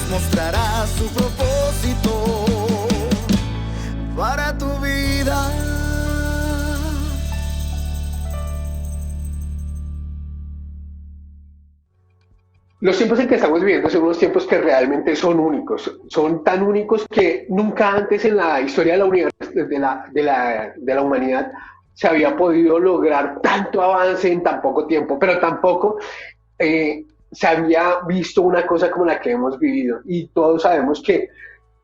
mostrará su propósito para tu vida. Los tiempos en que estamos viviendo son unos tiempos que realmente son tan únicos que nunca antes en la historia de la humanidad se había podido lograr tanto avance en tan poco tiempo, pero tampoco se había visto una cosa como la que hemos vivido. Y todos sabemos que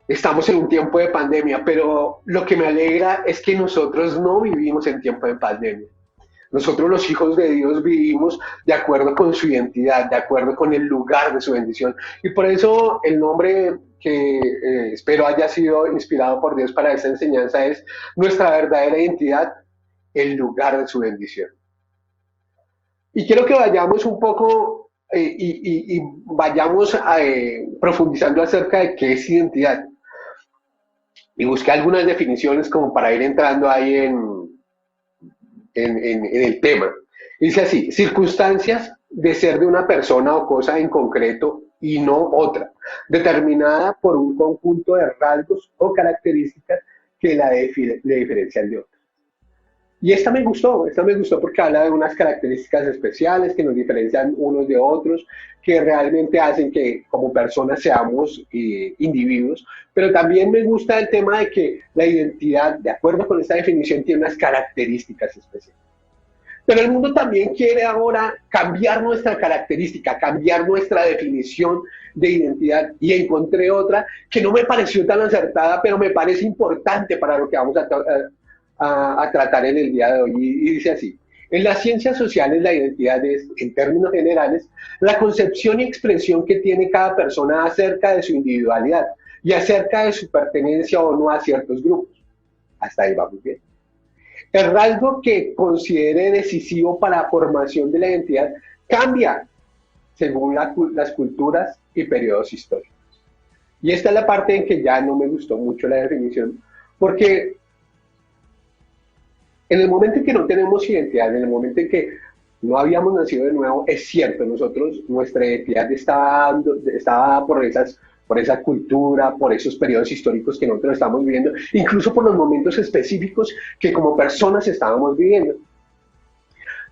estamos en un tiempo de pandemia, pero lo que me alegra es que nosotros no vivimos en tiempo de pandemia. Nosotros los hijos de Dios vivimos de acuerdo con su identidad, de acuerdo con el lugar de su bendición. Y por eso el nombre que espero haya sido inspirado por Dios para esta enseñanza es nuestra verdadera identidad, el lugar de su bendición. Y quiero que vayamos un poco y vayamos profundizando acerca de qué es identidad. Y busqué algunas definiciones como para ir entrando ahí en el tema. Dice así: circunstancias de ser de una persona o cosa en concreto y no otra, determinada por un conjunto de rasgos o características que le diferencian de otra. Y esta me gustó porque habla de unas características especiales que nos diferencian unos de otros, que realmente hacen que como personas seamos individuos, pero también me gusta el tema de que la identidad, de acuerdo con esta definición, tiene unas características especiales. Pero el mundo también quiere ahora cambiar nuestra característica, cambiar nuestra definición de identidad, y encontré otra que no me pareció tan acertada, pero me parece importante para lo que vamos a tratar en el día de hoy, y dice así: en las ciencias sociales la identidad es, en términos generales, la concepción y expresión que tiene cada persona acerca de su individualidad y acerca de su pertenencia o no a ciertos grupos. Hasta ahí vamos bien. El rasgo que considere decisivo para la formación de la identidad cambia según las culturas y periodos históricos. Y esta es la parte en que ya no me gustó mucho la definición, porque en el momento en que no tenemos identidad, en el momento en que no habíamos nacido de nuevo, es cierto, nuestra identidad estaba por esa cultura, por esos periodos históricos que nosotros estamos viviendo, incluso por los momentos específicos que como personas estábamos viviendo.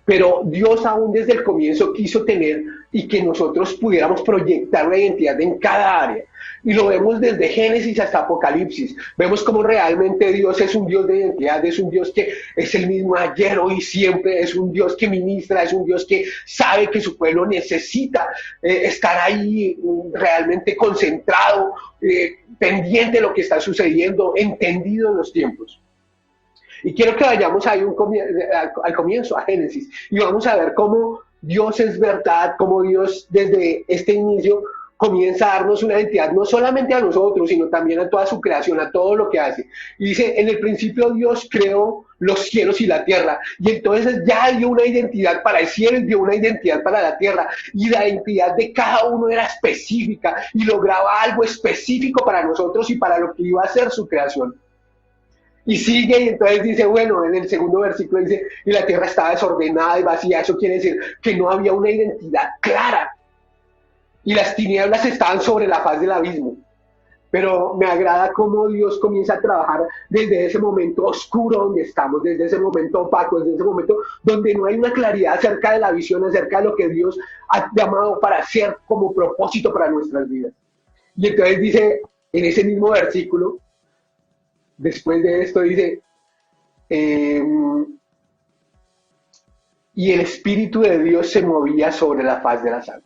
Pero Dios aún desde el comienzo quiso tener y que nosotros pudiéramos proyectar la identidad en cada área. Y lo vemos desde Génesis hasta Apocalipsis. Vemos cómo realmente Dios es un Dios de identidad, es un Dios que es el mismo ayer, hoy y siempre, es un Dios que ministra, es un Dios que sabe que su pueblo necesita estar ahí realmente concentrado, pendiente de lo que está sucediendo, entendido en los tiempos. Y quiero que vayamos ahí al comienzo, a Génesis, y vamos a ver cómo Dios es verdad, cómo Dios desde este inicio comienza a darnos una identidad, no solamente a nosotros, sino también a toda su creación, a todo lo que hace. Y dice: en el principio Dios creó los cielos y la tierra, y entonces ya dio una identidad para el cielo y dio una identidad para la tierra, y la identidad de cada uno era específica, y lograba algo específico para nosotros y para lo que iba a ser su creación. Y sigue, y entonces dice, bueno, en el segundo versículo dice: y la tierra estaba desordenada y vacía. Eso quiere decir que no había una identidad clara, y las tinieblas estaban sobre la faz del abismo. Pero me agrada cómo Dios comienza a trabajar desde ese momento oscuro donde estamos, desde ese momento opaco, desde ese momento donde no hay una claridad acerca de la visión, acerca de lo que Dios ha llamado para hacer como propósito para nuestras vidas. Y entonces dice, en ese mismo versículo, después de esto dice, y el Espíritu de Dios se movía sobre la faz de las aguas.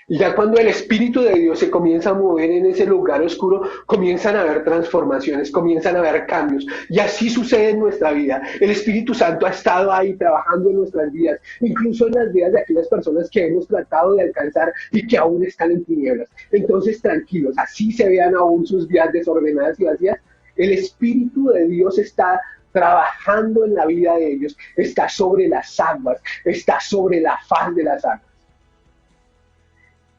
Y ya cuando el Espíritu de Dios se comienza a mover en ese lugar oscuro, comienzan a haber transformaciones, comienzan a haber cambios. Y así sucede en nuestra vida. El Espíritu Santo ha estado ahí trabajando en nuestras vidas, incluso en las vidas de aquellas personas que hemos tratado de alcanzar y que aún están en tinieblas. Entonces, tranquilos, así se vean aún sus vidas desordenadas y vacías. El Espíritu de Dios está trabajando en la vida de ellos, está sobre las aguas, está sobre la faz de las aguas.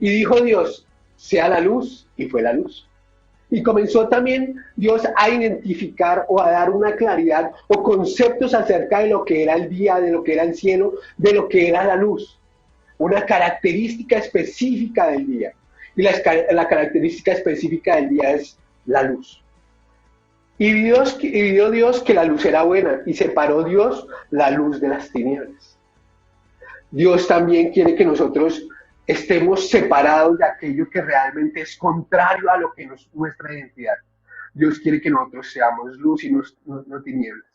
Y dijo Dios, sea la luz, y fue la luz. Y comenzó también Dios a identificar o a dar una claridad o conceptos acerca de lo que era el día, de lo que era el cielo, de lo que era la luz. Una característica específica del día. y la característica específica del día es la luz. Y vio Dios que la luz era buena y separó Dios la luz de las tinieblas. Dios también quiere que nosotros estemos separados de aquello que realmente es contrario a lo que es nuestra identidad. Dios quiere que nosotros seamos luz y no tinieblas.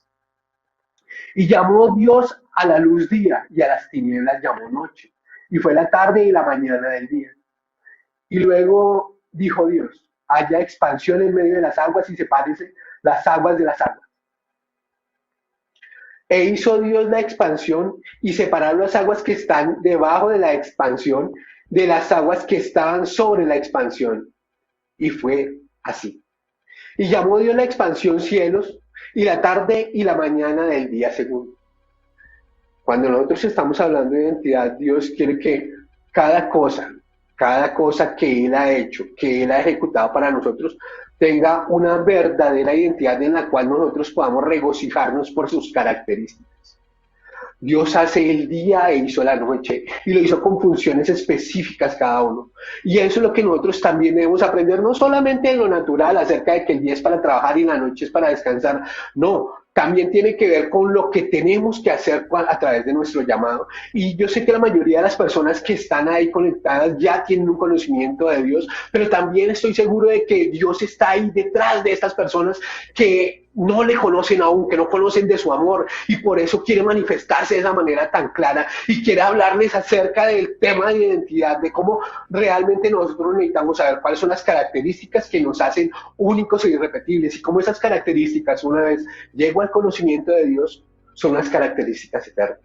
Y llamó Dios a la luz día y a las tinieblas llamó noche. Y fue la tarde y la mañana del día. Y luego dijo Dios, haya expansión en medio de las aguas y sepárese las aguas de las aguas. E hizo Dios la expansión y separó las aguas que están debajo de la expansión de las aguas que estaban sobre la expansión. Y fue así. Y llamó Dios la expansión cielos y la tarde y la mañana del día segundo. Cuando nosotros estamos hablando de identidad, Dios quiere que cada cosa que Él ha hecho, que Él ha ejecutado para nosotros, tenga una verdadera identidad en la cual nosotros podamos regocijarnos por sus características. Dios hace el día e hizo la noche y lo hizo con funciones específicas cada uno. Y eso es lo que nosotros también debemos aprender, no solamente en lo natural acerca de que el día es para trabajar y la noche es para descansar, no, también tiene que ver con lo que tenemos que hacer a través de nuestro llamado. Y yo sé que la mayoría de las personas que están ahí conectadas ya tienen un conocimiento de Dios, pero también estoy seguro de que Dios está ahí detrás de estas personas que no le conocen aún, que no conocen de su amor, y por eso quiere manifestarse de esa manera tan clara y quiere hablarles acerca del tema de identidad, de cómo realmente nosotros necesitamos saber cuáles son las características que nos hacen únicos e irrepetibles, y cómo esas características, una vez llego al conocimiento de Dios, son las características eternas.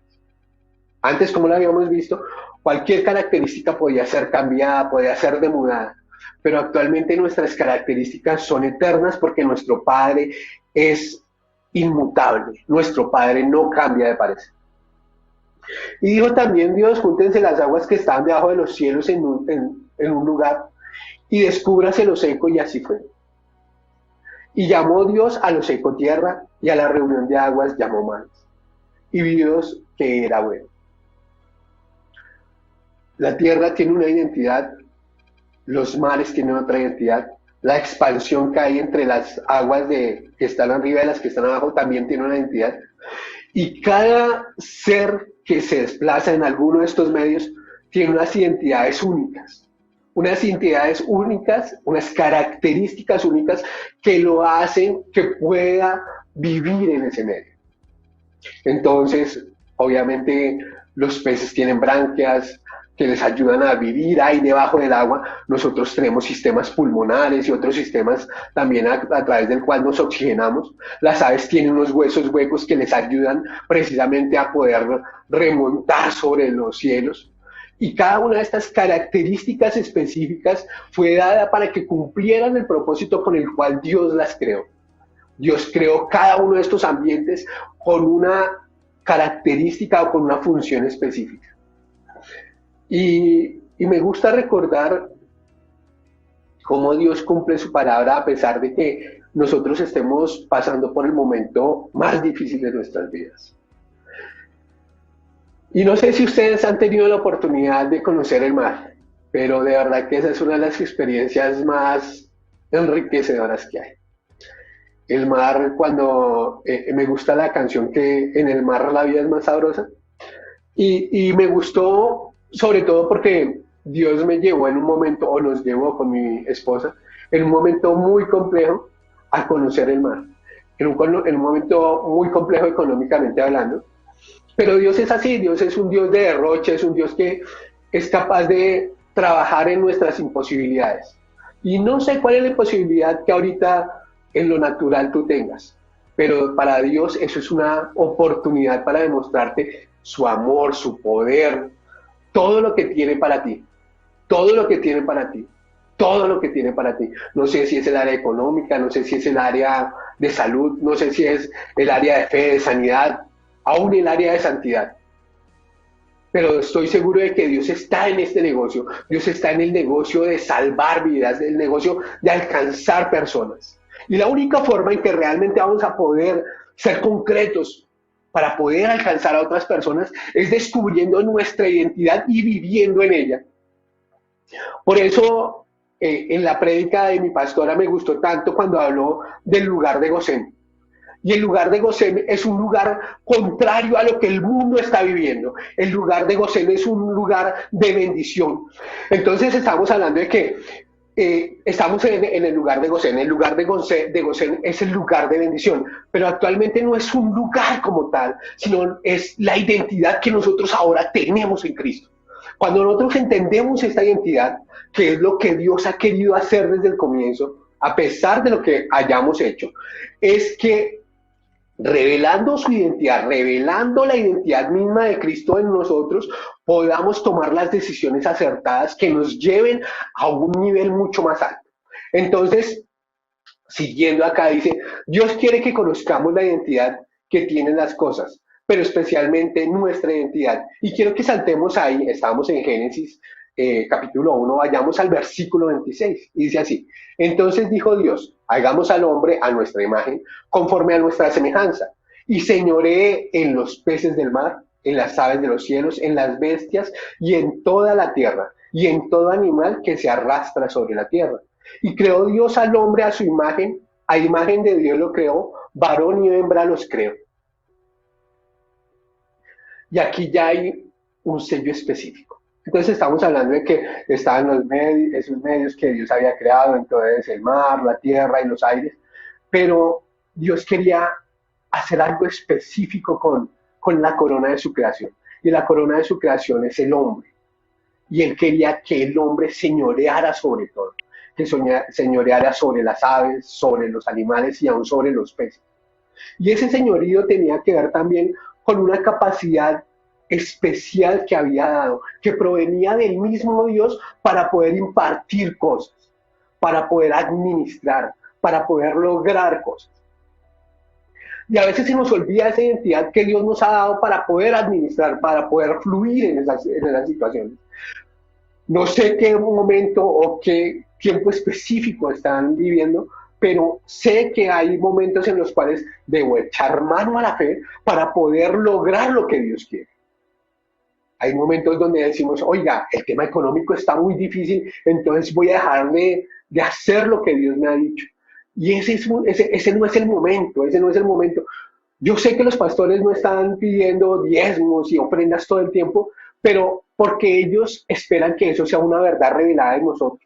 Antes, como lo habíamos visto, cualquier característica podía ser cambiada, podía ser demudada, pero actualmente nuestras características son eternas porque nuestro Padre es inmutable, nuestro Padre no cambia de parecer. Y dijo también Dios, júntense las aguas que estaban debajo de los cielos en un lugar y descúbrase lo seco, y así fue. Y llamó Dios a lo seco tierra y a la reunión de aguas llamó mares. Y vio Dios que era bueno. La tierra tiene una identidad, los mares tienen otra identidad, la expansión que hay entre las aguas que están arriba y las que están abajo también tiene una identidad. Y cada ser que se desplaza en alguno de estos medios tiene unas identidades únicas. Unas características únicas que lo hacen que pueda vivir en ese medio. Entonces, obviamente, los peces tienen branquias que les ayudan a vivir ahí debajo del agua. Nosotros tenemos sistemas pulmonares y otros sistemas también a través del cual nos oxigenamos. Las aves tienen unos huesos huecos que les ayudan precisamente a poder remontar sobre los cielos. Y cada una de estas características específicas fue dada para que cumplieran el propósito con el cual Dios las creó. Dios creó cada uno de estos ambientes con una característica o con una función específica. Y me gusta recordar cómo Dios cumple su palabra a pesar de que nosotros estemos pasando por el momento más difícil de nuestras vidas. Y no sé si ustedes han tenido la oportunidad de conocer el mar, pero de verdad que esa es una de las experiencias más enriquecedoras que hay. El mar, cuando me gusta la canción que en el mar la vida es más sabrosa, y me gustó sobre todo porque Dios me llevó en un momento, o nos llevó con mi esposa, en un momento muy complejo a conocer el mar, en un momento muy complejo económicamente hablando. Pero Dios es así, Dios es un Dios de derroche, es un Dios que es capaz de trabajar en nuestras imposibilidades. Y no sé cuál es la imposibilidad que ahorita en lo natural tú tengas, pero para Dios eso es una oportunidad para demostrarte su amor, su poder, todo lo que tiene para ti, todo lo que tiene para ti, todo lo que tiene para ti. No sé si es el área económica, no sé si es el área de salud, no sé si es el área de fe, de sanidad, aún el área de santidad. Pero estoy seguro de que Dios está en este negocio. Dios está en el negocio de salvar vidas, el negocio de alcanzar personas. Y la única forma en que realmente vamos a poder ser concretos para poder alcanzar a otras personas es descubriendo nuestra identidad y viviendo en ella. Por eso en la prédica de mi pastora me gustó tanto cuando habló del lugar de Gosén. Y el lugar de Gosén es un lugar contrario a lo que el mundo está viviendo. El lugar de Gosén es un lugar de bendición. Entonces estamos hablando de que estamos en el lugar de Gosén. El lugar de Gosén es el lugar de bendición, pero actualmente no es un lugar como tal, sino es la identidad que nosotros ahora tenemos en Cristo. Cuando nosotros entendemos esta identidad, que es lo que Dios ha querido hacer desde el comienzo, a pesar de lo que hayamos hecho, es que revelando su identidad, revelando la identidad misma de Cristo en nosotros, podamos tomar las decisiones acertadas que nos lleven a un nivel mucho más alto. Entonces, siguiendo acá, dice, Dios quiere que conozcamos la identidad que tienen las cosas, pero especialmente nuestra identidad. Y quiero que saltemos ahí, estamos en Génesis capítulo 1, vayamos al versículo 26, y dice así, entonces dijo Dios, hagamos al hombre a nuestra imagen, conforme a nuestra semejanza, y señoree en los peces del mar, en las aves de los cielos, en las bestias, y en toda la tierra, y en todo animal que se arrastra sobre la tierra. Y creó Dios al hombre a su imagen, a imagen de Dios lo creó, varón y hembra los creó. Y aquí ya hay un sello específico. Entonces estamos hablando de que estaban los medios, esos medios que Dios había creado, entonces el mar, la tierra y los aires, pero Dios quería hacer algo específico con la corona de su creación. Y la corona de su creación es el hombre. Y él quería que el hombre señoreara sobre todo, que señoreara sobre las aves, sobre los animales y aún sobre los peces. Y ese señorío tenía que ver también con una capacidad especial que había dado, que provenía del mismo Dios para poder impartir cosas, para poder administrar, para poder lograr cosas. Y a veces se nos olvida esa identidad que Dios nos ha dado para poder administrar, para poder fluir en esas situaciones. No sé qué momento o qué tiempo específico están viviendo, pero sé que hay momentos en los cuales debo echar mano a la fe para poder lograr lo que Dios quiere. Hay momentos donde decimos, oiga, el tema económico está muy difícil, entonces voy a dejar de hacer lo que Dios me ha dicho. Y ese no es el momento, ese no es el momento. Yo sé que los pastores no están pidiendo diezmos y ofrendas todo el tiempo, pero porque ellos esperan que eso sea una verdad revelada en nosotros.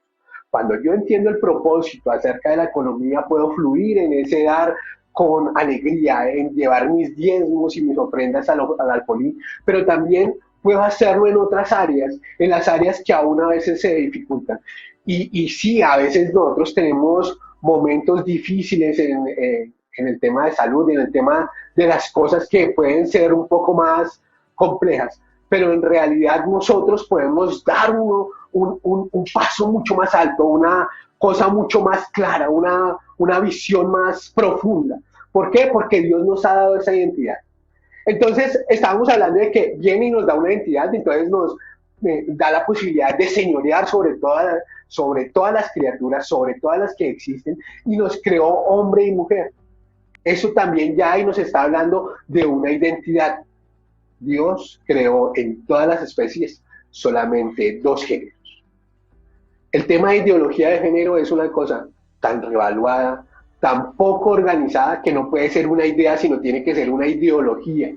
Cuando yo entiendo el propósito acerca de la economía, puedo fluir en ese dar con alegría, en llevar mis diezmos y mis ofrendas al alfolí, pero también puedo hacerlo en otras áreas, en las áreas que aún a veces se dificultan. Y sí, a veces nosotros tenemos momentos difíciles en el tema de salud, en el tema de las cosas que pueden ser un poco más complejas, pero en realidad nosotros podemos dar un paso mucho más alto, una cosa mucho más clara, una visión más profunda. ¿Por qué? Porque Dios nos ha dado esa identidad. Entonces, estábamos hablando de que viene y nos da una identidad, entonces nos da la posibilidad de señorear sobre todas las criaturas, sobre todas las que existen, y nos creó hombre y mujer. Eso también ya ahí nos está hablando de una identidad. Dios creó en todas las especies solamente dos géneros. El tema de ideología de género es una cosa tan revaluada, tan poco organizada, que no puede ser una idea, sino tiene que ser una ideología,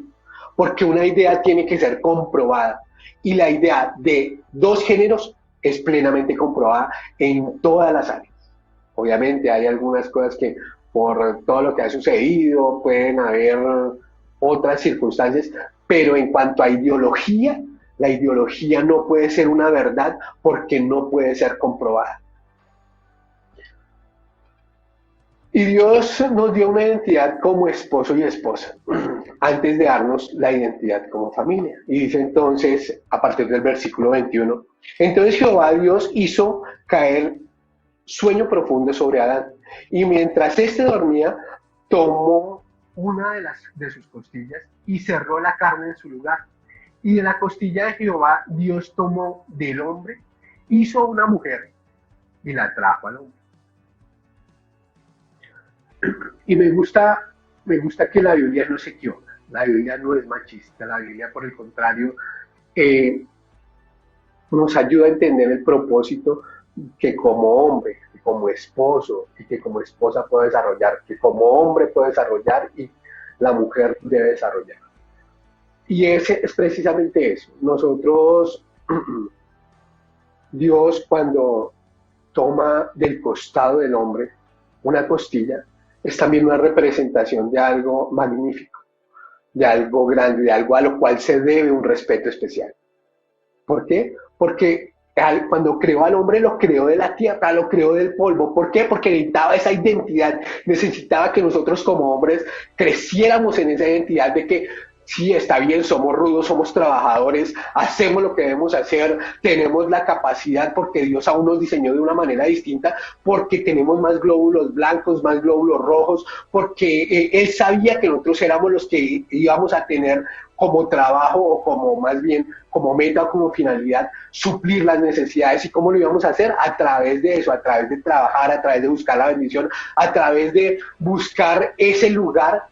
porque una idea tiene que ser comprobada, y la idea de dos géneros es plenamente comprobada en todas las áreas. Obviamente hay algunas cosas que por todo lo que ha sucedido pueden haber otras circunstancias, pero en cuanto a ideología, la ideología no puede ser una verdad porque no puede ser comprobada. Y Dios nos dio una identidad como esposo y esposa, antes de darnos la identidad como familia. Y dice entonces, a partir del versículo 21, entonces Jehová Dios hizo caer sueño profundo sobre Adán, y mientras éste dormía, tomó una de sus costillas y cerró la carne en su lugar. Y de la costilla de Jehová Dios tomó del hombre, hizo una mujer y la trajo al hombre. Y me gusta que la Biblia no se equivoca. La Biblia no es machista, la Biblia por el contrario nos ayuda a entender el propósito que como hombre, que como esposo y que como esposa puedo desarrollar, que como hombre puedo desarrollar y la mujer debe desarrollar. Y ese es precisamente eso. Nosotros, Dios cuando toma del costado del hombre una costilla, es también una representación de algo magnífico, de algo grande, de algo a lo cual se debe un respeto especial. ¿Por qué? Porque cuando creó al hombre, lo creó de la tierra, lo creó del polvo. ¿Por qué? Porque necesitaba esa identidad, necesitaba que nosotros como hombres creciéramos en esa identidad de que sí, está bien, somos rudos, somos trabajadores, hacemos lo que debemos hacer, tenemos la capacidad porque Dios aún nos diseñó de una manera distinta, porque tenemos más glóbulos blancos, más glóbulos rojos, porque Él sabía que nosotros éramos los que íbamos a tener como trabajo o como más bien como meta o como finalidad suplir las necesidades. ¿Y cómo lo íbamos a hacer? A través de eso, a través de trabajar, a través de buscar la bendición, a través de buscar ese lugar,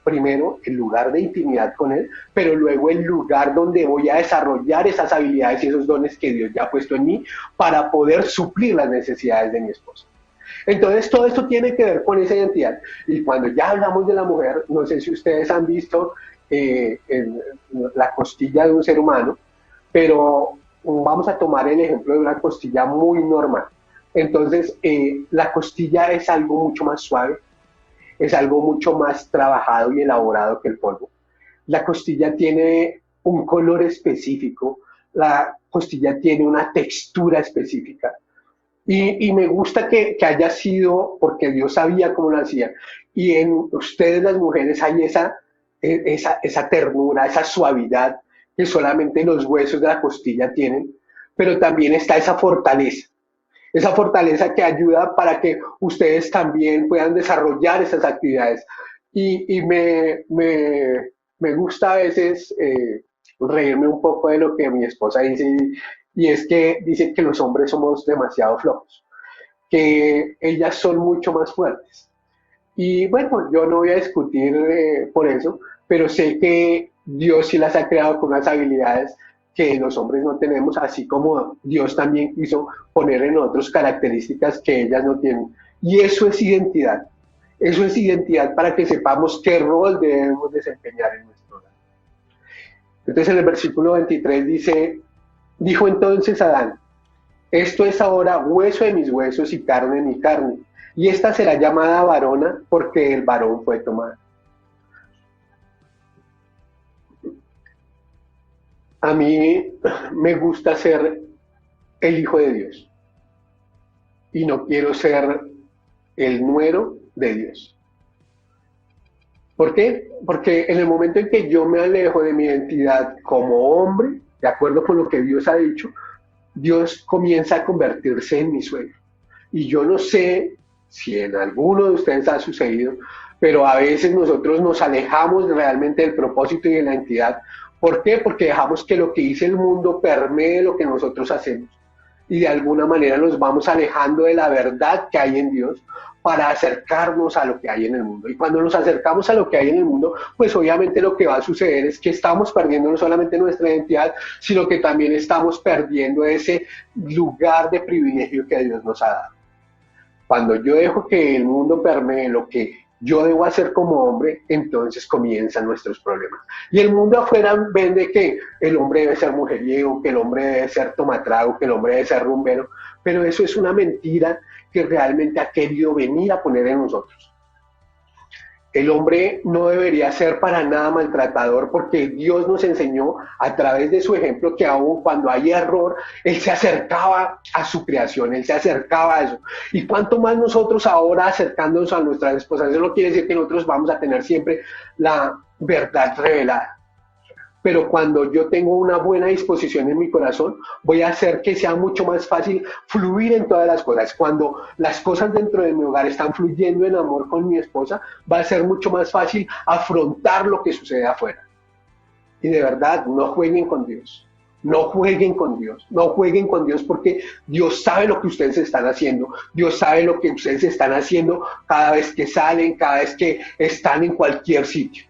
primero el lugar de intimidad con Él, pero luego el lugar donde voy a desarrollar esas habilidades y esos dones que Dios ya ha puesto en mí para poder suplir las necesidades de mi esposa. Entonces todo esto tiene que ver con esa identidad. Y cuando ya hablamos de la mujer, no sé si ustedes han visto la costilla de un ser humano, pero vamos a tomar el ejemplo de una costilla muy normal. Entonces la costilla es algo mucho más suave, es algo mucho más trabajado y elaborado que el polvo. La costilla tiene un color específico, la costilla tiene una textura específica. Y me gusta que haya sido porque Dios sabía cómo lo hacía. Y en ustedes las mujeres hay esa ternura, esa suavidad que solamente los huesos de la costilla tienen, pero también está esa fortaleza que ayuda para que ustedes también puedan desarrollar esas actividades. Y me gusta a veces reírme un poco de lo que mi esposa dice, y es que dice que los hombres somos demasiado flojos, que ellas son mucho más fuertes. Y bueno, yo no voy a discutir por eso, pero sé que Dios sí las ha creado con unas habilidades que los hombres no tenemos, así como Dios también quiso poner en nosotros características que ellas no tienen. Y eso es identidad. Eso es identidad para que sepamos qué rol debemos desempeñar en nuestro hogar. Entonces en el versículo 23 dice, dijo entonces Adán, esto es ahora hueso de mis huesos y carne de mi carne, y esta será llamada varona porque el varón fue tomado. A mí me gusta ser el hijo de Dios y no quiero ser el nuero de Dios. ¿Por qué? Porque en el momento en que yo me alejo de mi identidad como hombre, de acuerdo con lo que Dios ha dicho, Dios comienza a convertirse en mi suegro. Y yo no sé si en alguno de ustedes ha sucedido, pero a veces nosotros nos alejamos realmente del propósito y de la identidad. ¿Por qué? Porque dejamos que lo que dice el mundo permee lo que nosotros hacemos. Y de alguna manera nos vamos alejando de la verdad que hay en Dios para acercarnos a lo que hay en el mundo. Y cuando nos acercamos a lo que hay en el mundo, pues obviamente lo que va a suceder es que estamos perdiendo no solamente nuestra identidad, sino que también estamos perdiendo ese lugar de privilegio que Dios nos ha dado. Cuando yo dejo que el mundo permee lo que yo debo hacer como hombre, entonces comienzan nuestros problemas. Y el mundo afuera vende que el hombre debe ser mujeriego, que el hombre debe ser tomatrago, que el hombre debe ser rumbero, pero eso es una mentira que realmente ha querido venir a poner en nosotros. El hombre no debería ser para nada maltratador porque Dios nos enseñó a través de su ejemplo que aún cuando hay error, Él se acercaba a su creación, Él se acercaba a eso. Y cuanto más nosotros ahora acercándonos a nuestras esposas, eso no quiere decir que nosotros vamos a tener siempre la verdad revelada. Pero cuando yo tengo una buena disposición en mi corazón, voy a hacer que sea mucho más fácil fluir en todas las cosas. Cuando las cosas dentro de mi hogar están fluyendo en amor con mi esposa, va a ser mucho más fácil afrontar lo que sucede afuera. Y de verdad, no jueguen con Dios. No jueguen con Dios, no jueguen con Dios porque Dios sabe lo que ustedes están haciendo, Dios sabe lo que ustedes están haciendo cada vez que salen, cada vez que están en cualquier sitio.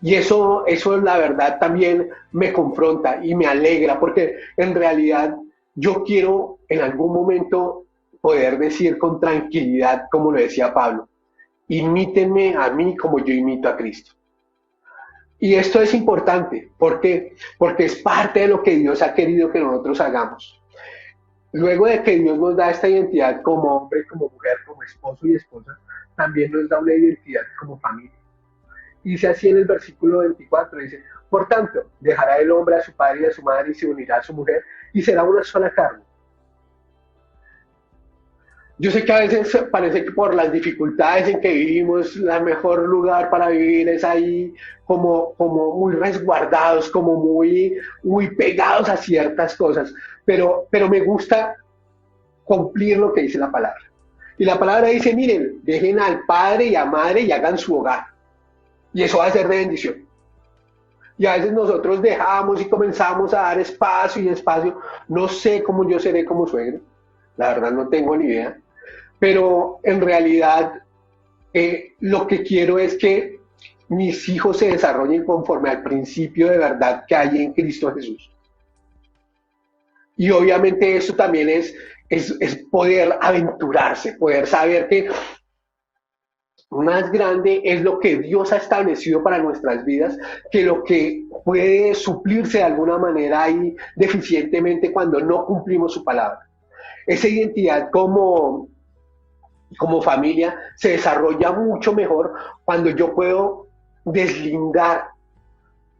Y eso la verdad también me confronta y me alegra porque en realidad yo quiero en algún momento poder decir con tranquilidad, como lo decía Pablo, imítenme a mí como yo imito a Cristo. Y esto es importante, ¿por qué? Porque es parte de lo que Dios ha querido que nosotros hagamos. Luego de que Dios nos da esta identidad como hombre, como mujer, como esposo y esposa, también nos da una identidad como familia. Dice así en el versículo 24, dice, por tanto, dejará el hombre a su padre y a su madre y se unirá a su mujer y será una sola carne. Yo sé que a veces parece que por las dificultades en que vivimos, el mejor lugar para vivir es ahí como muy resguardados, como muy pegados a ciertas cosas, pero me gusta cumplir lo que dice la palabra. Y la palabra dice, miren, dejen al padre y a madre y hagan su hogar. Y eso va a ser de bendición. Y a veces nosotros dejamos y comenzamos a dar espacio y espacio. No sé cómo yo seré como suegro, la verdad no tengo ni idea. Pero en realidad lo que quiero es que mis hijos se desarrollen conforme al principio de verdad que hay en Cristo Jesús. Y obviamente eso también es poder aventurarse, poder saber que más grande es lo que Dios ha establecido para nuestras vidas que lo que puede suplirse de alguna manera ahí deficientemente cuando no cumplimos su palabra. Esa identidad como familia se desarrolla mucho mejor cuando yo puedo deslindar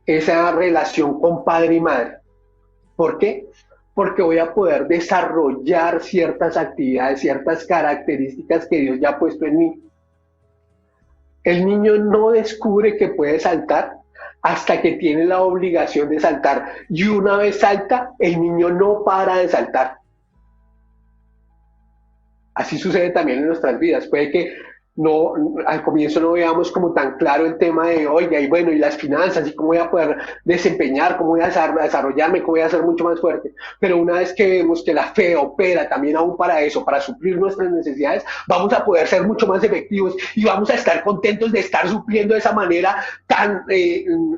esa relación con padre y madre. ¿Por qué? Porque voy a poder desarrollar ciertas actividades, ciertas características que Dios ya ha puesto en mí. El niño no descubre que puede saltar hasta que tiene la obligación de saltar. Y una vez salta, el niño no para de saltar. Así sucede también en nuestras vidas. Puede que no, al comienzo no veamos como tan claro el tema de, oiga, y bueno, y las finanzas, y cómo voy a poder desempeñar, cómo voy a desarrollarme, cómo voy a ser mucho más fuerte. Pero una vez que vemos que la fe opera también aún para eso, para suplir nuestras necesidades, vamos a poder ser mucho más efectivos y vamos a estar contentos de estar supliendo de esa manera tan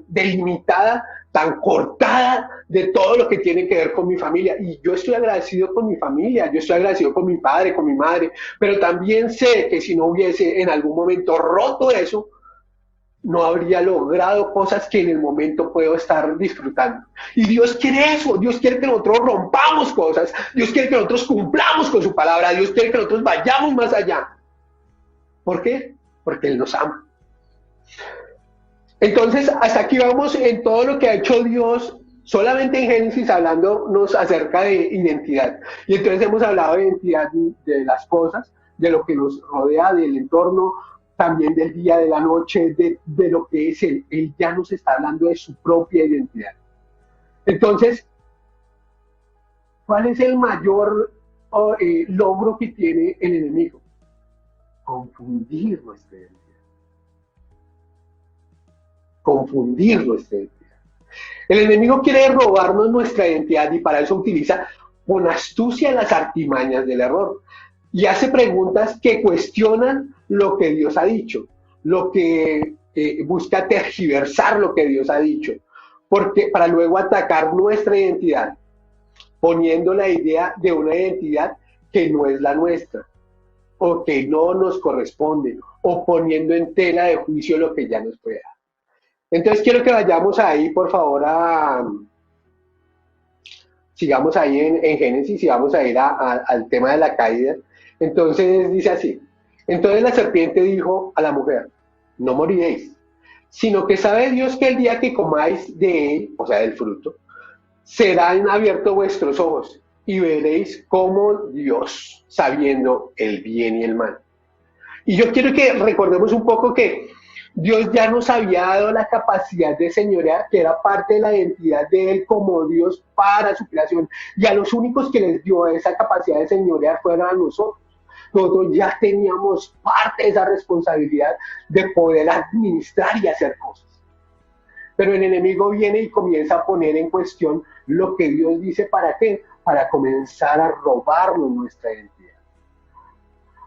delimitada, tan cortada de todo lo que tiene que ver con mi familia. Y yo estoy agradecido con mi familia, yo estoy agradecido con mi padre, con mi madre, pero también sé que si no hubiese en algún momento roto eso, no habría logrado cosas que en el momento puedo estar disfrutando. Y Dios quiere eso, Dios quiere que nosotros rompamos cosas, Dios quiere que nosotros cumplamos con su palabra, Dios quiere que nosotros vayamos más allá. ¿Por qué? Porque Él nos ama. Entonces, hasta aquí vamos en todo lo que ha hecho Dios, solamente en Génesis, hablándonos acerca de identidad. Y entonces hemos hablado de identidad de las cosas, de lo que nos rodea, del entorno, también del día, de la noche, de lo que es Él. Él ya nos está hablando de su propia identidad. Entonces, ¿cuál es el mayor logro que tiene el enemigo? Confundir nuestra identidad. Confundir nuestra identidad. El enemigo quiere robarnos nuestra identidad y para eso utiliza con astucia las artimañas del error y hace preguntas que cuestionan lo que Dios ha dicho, lo que busca tergiversar lo que Dios ha dicho, porque para luego atacar nuestra identidad, poniendo la idea de una identidad que no es la nuestra o que no nos corresponde o poniendo en tela de juicio lo que ya nos puede dar. Entonces quiero que vayamos ahí, por favor, sigamos ahí en Génesis y vamos a ir al tema de la caída. Entonces dice así, entonces la serpiente dijo a la mujer, no moriréis, sino que sabe Dios que el día que comáis de él, o sea, del fruto, serán abiertos vuestros ojos y veréis como Dios, sabiendo el bien y el mal. Y yo quiero que recordemos un poco que Dios ya nos había dado la capacidad de señorear, que era parte de la identidad de Él como Dios para su creación. Y a los únicos que les dio esa capacidad de señorear fueron a nosotros. Nosotros ya teníamos parte de esa responsabilidad de poder administrar y hacer cosas. Pero el enemigo viene y comienza a poner en cuestión lo que Dios dice. ¿Para qué? Para comenzar a robarnos nuestra identidad.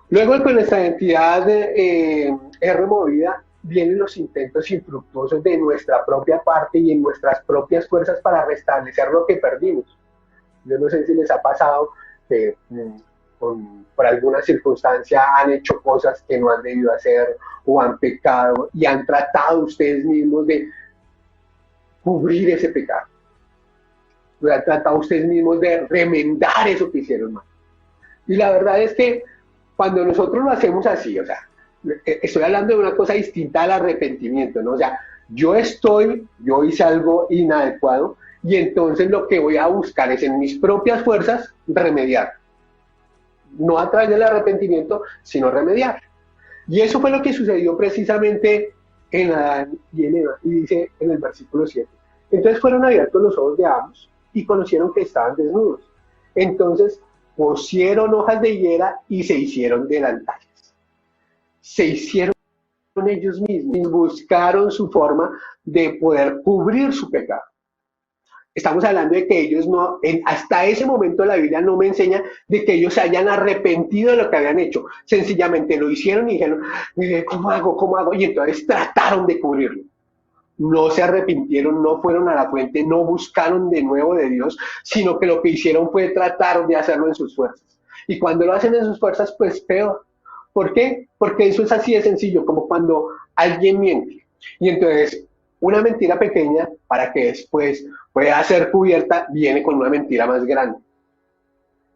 Luego de que nuestra identidad es removida, vienen los intentos infructuosos de nuestra propia parte y en nuestras propias fuerzas para restablecer lo que perdimos. Yo no sé si les ha pasado, que por alguna circunstancia han hecho cosas que no han debido hacer o han pecado y han tratado ustedes mismos de cubrir ese pecado. O han tratado ustedes mismos de remendar eso que hicieron mal. Y la verdad es que cuando nosotros lo hacemos así, o sea, estoy hablando de una cosa distinta al arrepentimiento, ¿no? O sea, yo hice algo inadecuado y entonces lo que voy a buscar es en mis propias fuerzas remediar. No a través del arrepentimiento, sino remediar. Y eso fue lo que sucedió precisamente en Adán y en Eva, y dice en el versículo 7. Entonces fueron abiertos los ojos de ambos y conocieron que estaban desnudos. Entonces cosieron hojas de higuera y se hicieron delantales. Se hicieron ellos mismos y buscaron su forma de poder cubrir su pecado. Estamos hablando de que ellos hasta ese momento la Biblia no me enseña de que ellos se hayan arrepentido de lo que habían hecho. Sencillamente lo hicieron y dijeron, ¿cómo hago? ¿Cómo hago? Y entonces trataron de cubrirlo. No se arrepintieron, no fueron a la fuente, no buscaron de nuevo de Dios, sino que lo que hicieron fue tratar de hacerlo en sus fuerzas. Y cuando lo hacen en sus fuerzas, pues peor. ¿Por qué? Porque eso es así de sencillo, como cuando alguien miente. Y entonces, una mentira pequeña, para que después pueda ser cubierta, viene con una mentira más grande.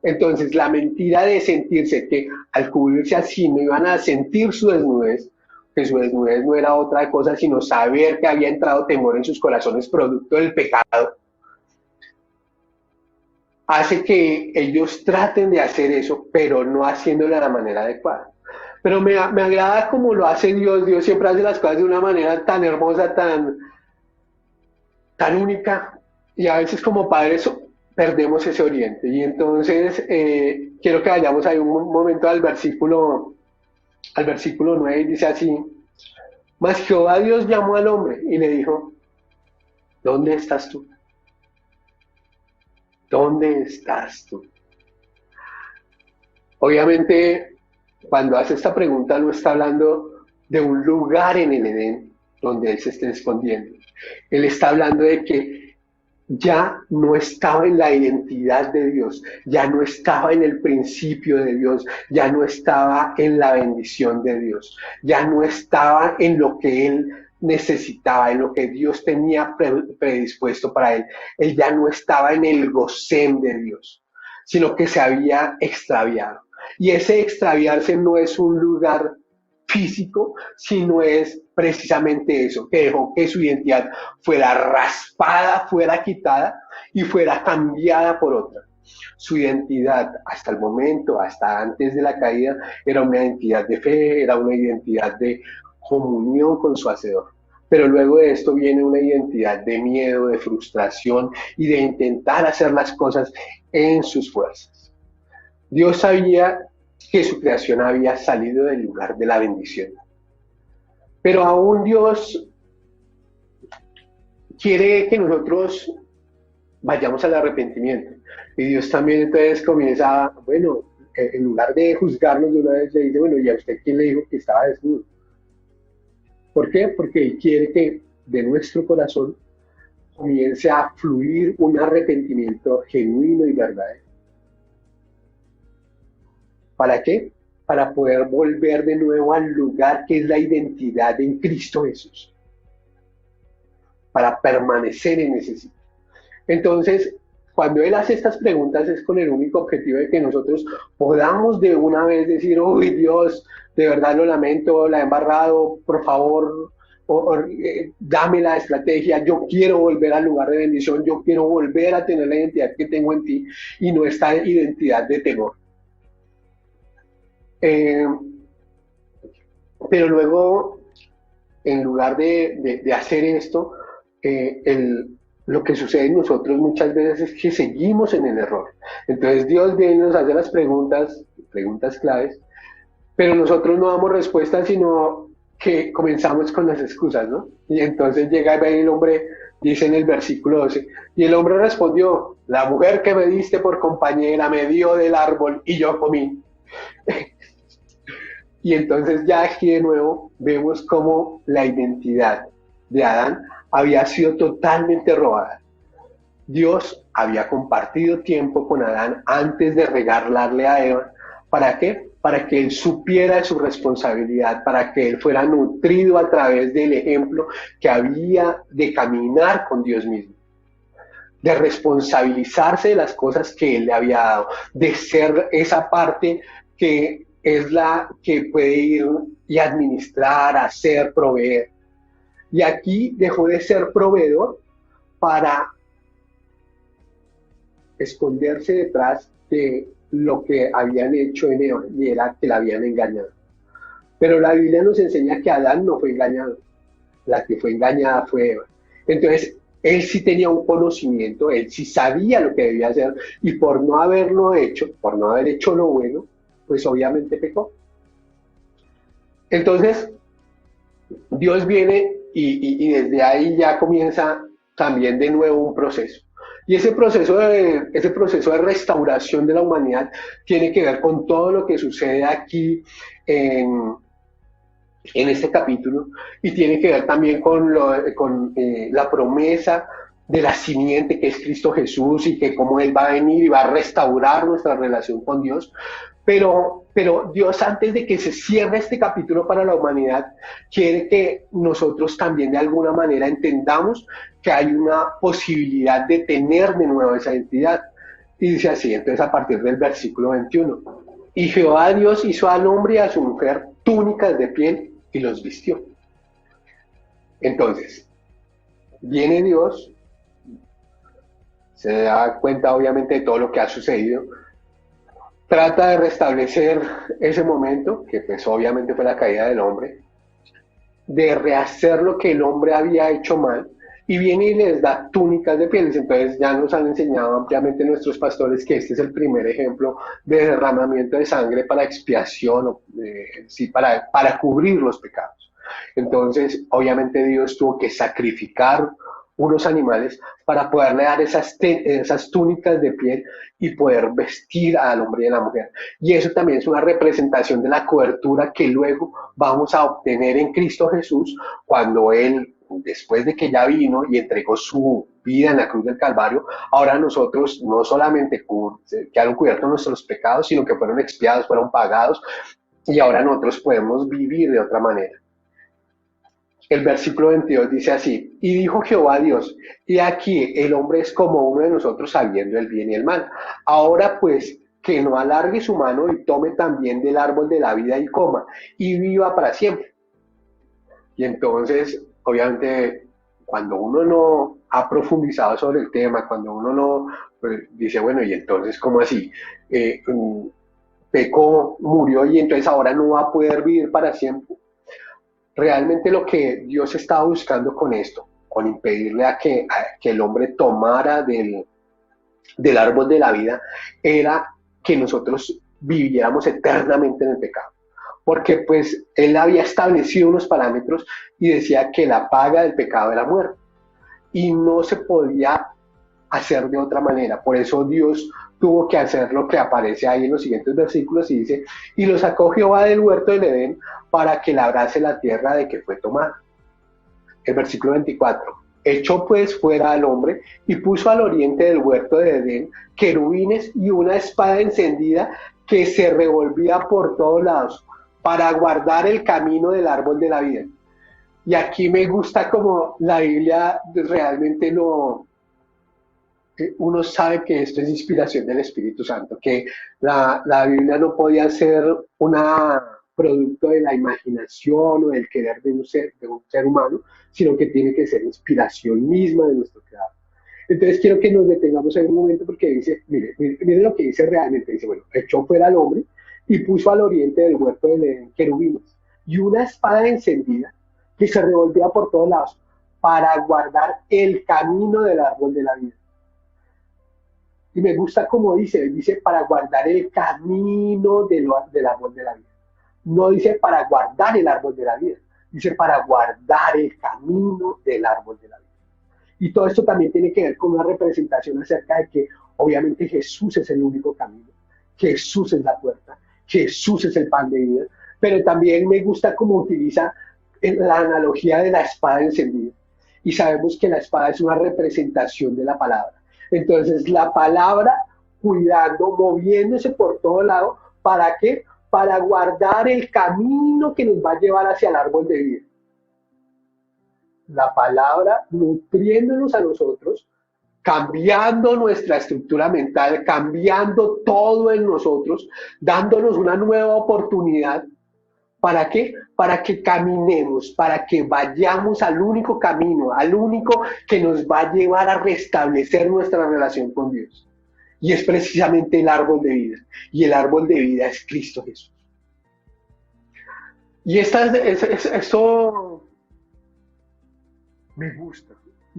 Entonces, la mentira de sentirse que al cubrirse así no iban a sentir su desnudez, que su desnudez no era otra cosa sino saber que había entrado temor en sus corazones producto del pecado, hace que ellos traten de hacer eso, pero no haciéndolo de la manera adecuada. Pero me agrada como lo hace Dios. Dios siempre hace las cosas de una manera tan hermosa, tan única, y a veces como padres perdemos ese oriente. Y entonces quiero que vayamos ahí un momento al versículo 9, y dice así: mas Jehová Dios llamó al hombre y le dijo, ¿dónde estás tú? ¿Dónde estás tú? Obviamente, cuando hace esta pregunta no está hablando de un lugar en el Edén donde él se esté escondiendo. Él está hablando de que ya no estaba en la identidad de Dios, ya no estaba en el principio de Dios, ya no estaba en la bendición de Dios, ya no estaba en lo que él necesitaba, en lo que Dios tenía predispuesto para él. Él ya no estaba en el gosén de Dios, sino que se había extraviado. Y ese extraviarse no es un lugar físico, sino es precisamente eso, que dejó que su identidad fuera raspada, fuera quitada y fuera cambiada por otra. Su identidad hasta el momento, hasta antes de la caída, era una identidad de fe, era una identidad de comunión con su Hacedor. Pero luego de esto viene una identidad de miedo, de frustración y de intentar hacer las cosas en sus fuerzas. Dios sabía que su creación había salido del lugar de la bendición. Pero aún Dios quiere que nosotros vayamos al arrepentimiento. Y Dios también entonces comienza, bueno, en lugar de juzgarnos de una vez, le dice, bueno, ¿y a usted quién le dijo que estaba desnudo? ¿Por qué? Porque Él quiere que de nuestro corazón comience a fluir un arrepentimiento genuino y verdadero. ¿Para qué? Para poder volver de nuevo al lugar que es la identidad en Cristo Jesús. Para permanecer en ese sitio. Entonces, cuando Él hace estas preguntas es con el único objetivo de que nosotros podamos de una vez decir, uy Dios, de verdad lo lamento, la he embarrado, por favor, dame la estrategia, yo quiero volver al lugar de bendición, yo quiero volver a tener la identidad que tengo en ti y no esta identidad de temor. Pero luego, en lugar de hacer esto, lo que sucede en nosotros muchas veces es que seguimos en el error. Entonces Dios viene y nos hace las preguntas claves, pero nosotros no damos respuestas, sino que comenzamos con las excusas, ¿no? Y entonces llega el hombre, dice en el versículo 12, y el hombre respondió, la mujer que me diste por compañera me dio del árbol y yo comí. Y entonces ya aquí de nuevo vemos cómo la identidad de Adán había sido totalmente robada. Dios había compartido tiempo con Adán antes de regalarle a Eva. ¿Para qué? Para que él supiera de su responsabilidad, para que él fuera nutrido a través del ejemplo que había de caminar con Dios mismo, de responsabilizarse de las cosas que él le había dado, de ser esa parte que es la que puede ir y administrar, hacer, proveer. Y aquí dejó de ser proveedor para esconderse detrás de lo que habían hecho en Eva, y era que la habían engañado. Pero la Biblia nos enseña que Adán no fue engañado, la que fue engañada fue Eva. Entonces, él sí tenía un conocimiento, él sí sabía lo que debía hacer, y por no haberlo hecho, por no haber hecho lo bueno, pues obviamente pecó. Entonces, Dios viene y desde ahí ya comienza también de nuevo un proceso. Y ese proceso de restauración de la humanidad tiene que ver con todo lo que sucede aquí en este capítulo, y tiene que ver también con la promesa de la simiente que es Cristo Jesús, y que cómo Él va a venir y va a restaurar nuestra relación con Dios. Pero Dios, antes de que se cierre este capítulo para la humanidad, quiere que nosotros también de alguna manera entendamos que hay una posibilidad de tener de nuevo esa identidad. Y dice así, entonces a partir del versículo 21. Y Jehová Dios hizo al hombre y a su mujer túnicas de piel y los vistió. Entonces, viene Dios, se da cuenta obviamente de todo lo que ha sucedido, trata de restablecer ese momento, que pues obviamente fue la caída del hombre, de rehacer lo que el hombre había hecho mal, y viene y les da túnicas de pieles. Entonces ya nos han enseñado ampliamente nuestros pastores que este es el primer ejemplo de derramamiento de sangre para expiación, sí, para cubrir los pecados. Entonces, obviamente Dios tuvo que sacrificar unos animales para poderle dar esas túnicas de piel y poder vestir al hombre y a la mujer. Y eso también es una representación de la cobertura que luego vamos a obtener en Cristo Jesús, cuando Él, después de que ya vino y entregó su vida en la cruz del Calvario, ahora nosotros no solamente quedaron cubiertos nuestros pecados, sino que fueron expiados, fueron pagados, y ahora nosotros podemos vivir de otra manera. El versículo 22 dice así: y dijo Jehová Dios, y aquí el hombre es como uno de nosotros, sabiendo el bien y el mal. Ahora pues, que no alargue su mano y tome también del árbol de la vida y coma, y viva para siempre. Y entonces, obviamente, cuando uno no ha profundizado sobre el tema, cuando uno no, pues, dice, bueno, y entonces, ¿cómo así? Pecó, murió, y entonces ahora no va a poder vivir para siempre. Realmente lo que Dios estaba buscando con esto, con impedirle a que el hombre tomara del árbol de la vida, era que nosotros viviéramos eternamente en el pecado. Porque pues Él había establecido unos parámetros y decía que la paga del pecado era muerte. Y no se podía hacer de otra manera. Por eso Dios tuvo que hacer lo que aparece ahí en los siguientes versículos, y dice: y lo sacó Jehová del huerto del Edén para que labrase la tierra de que fue tomada. El versículo 24: echó pues fuera al hombre y puso al oriente del huerto de Edén querubines y una espada encendida que se revolvía por todos lados para guardar el camino del árbol de la vida. Y aquí me gusta como la Biblia realmente uno sabe que esto es inspiración del Espíritu Santo, que la Biblia no podía ser una producto de la imaginación o del querer de un ser humano, sino que tiene que ser inspiración misma de nuestro Creador. Entonces quiero que nos detengamos en un momento, porque dice, mire lo que dice realmente. Dice, bueno, echó fuera al hombre y puso al oriente del huerto de querubines y una espada encendida que se revolvía por todos lados para guardar el camino del árbol de la vida. Y me gusta como dice para guardar el camino del árbol de la vida. No dice para guardar el árbol de la vida, dice para guardar el camino del árbol de la vida. Y todo esto también tiene que ver con una representación acerca de que obviamente Jesús es el único camino, Jesús es la puerta, Jesús es el pan de vida, pero también me gusta cómo utiliza la analogía de la espada encendida. Y sabemos que la espada es una representación de la palabra. Entonces, la palabra cuidando, moviéndose por todo lado, ¿para qué? Para guardar el camino que nos va a llevar hacia el árbol de vida. La palabra nutriéndonos a nosotros, cambiando nuestra estructura mental, cambiando todo en nosotros, dándonos una nueva oportunidad. ¿Para qué? Para que caminemos, para que vayamos al único camino, al único que nos va a llevar a restablecer nuestra relación con Dios. Y es precisamente el árbol de vida. Y el árbol de vida es Cristo Jesús. Y esto me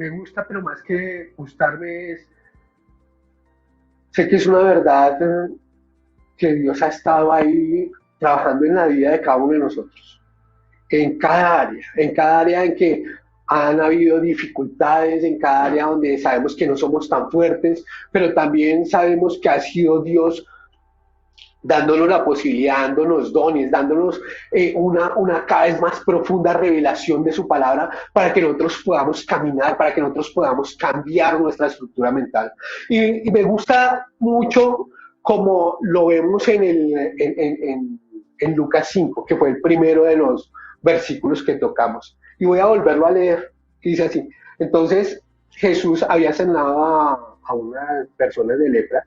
gusta, pero más que gustarme es, sé que es una verdad que Dios ha estado ahí trabajando en la vida de cada uno de nosotros, en cada área en que han habido dificultades, en cada área donde sabemos que no somos tan fuertes, pero también sabemos que ha sido Dios dándonos la posibilidad, dándonos dones, dándonos una cada vez más profunda revelación de su palabra para que nosotros podamos caminar, para que nosotros podamos cambiar nuestra estructura mental. Y me gusta mucho como lo vemos en Lucas 5, que fue el primero de los versículos que tocamos. Y voy a volverlo a leer, que dice así. Entonces Jesús había sanado a una persona de lepra,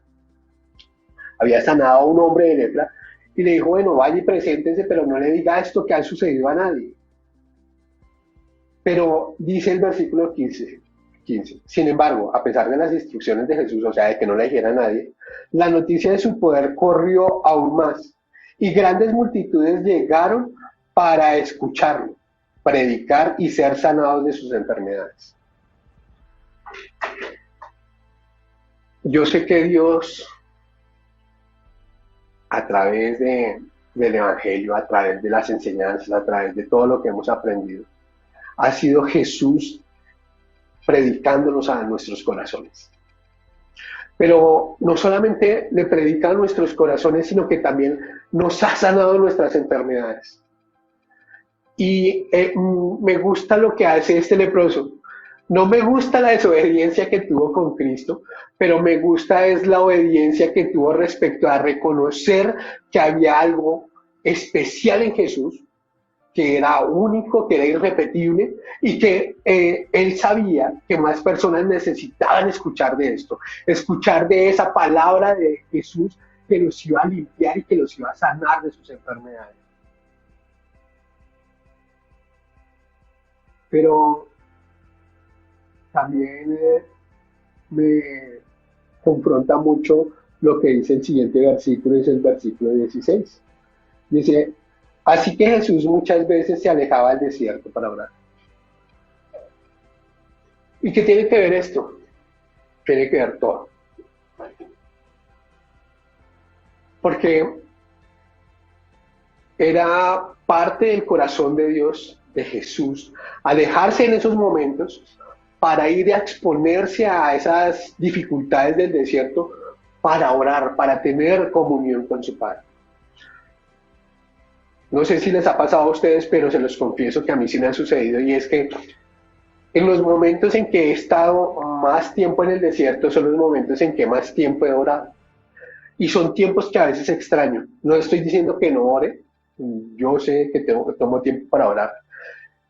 había sanado a un hombre de lepra, y le dijo, bueno, vaya y preséntese, pero no le diga esto que ha sucedido a nadie. Pero dice el versículo 15, sin embargo, a pesar de las instrucciones de Jesús, o sea, de que no le dijera a nadie, la noticia de su poder corrió aún más, y grandes multitudes llegaron para escucharlo, predicar y ser sanados de sus enfermedades. Yo sé que Dios, a través del Evangelio, a través de las enseñanzas, a través de todo lo que hemos aprendido, ha sido Jesús predicándonos a nuestros corazones. Pero no solamente le predica a nuestros corazones, sino que también nos ha sanado nuestras enfermedades. Y me gusta lo que hace este leproso. No me gusta la desobediencia que tuvo con Cristo, pero me gusta es la obediencia que tuvo respecto a reconocer que había algo especial en Jesús, que era único, que era irrepetible, y que él sabía que más personas necesitaban escuchar de esto, escuchar de esa palabra de Jesús que los iba a limpiar y que los iba a sanar de sus enfermedades. Pero también me confronta mucho lo que dice el siguiente versículo, es el versículo 16. Dice, así que Jesús muchas veces se alejaba del desierto para orar. ¿Y qué tiene que ver esto? Tiene que ver todo. Porque era parte del corazón de Dios, de Jesús, alejarse en esos momentos para ir a exponerse a esas dificultades del desierto, para orar, para tener comunión con su Padre. No sé si les ha pasado a ustedes, pero se los confieso que a mí sí me ha sucedido, y es que en los momentos en que he estado más tiempo en el desierto son los momentos en que más tiempo he orado. Y son tiempos que a veces extraño. No estoy diciendo que no ore, yo sé que tomo tiempo para orar.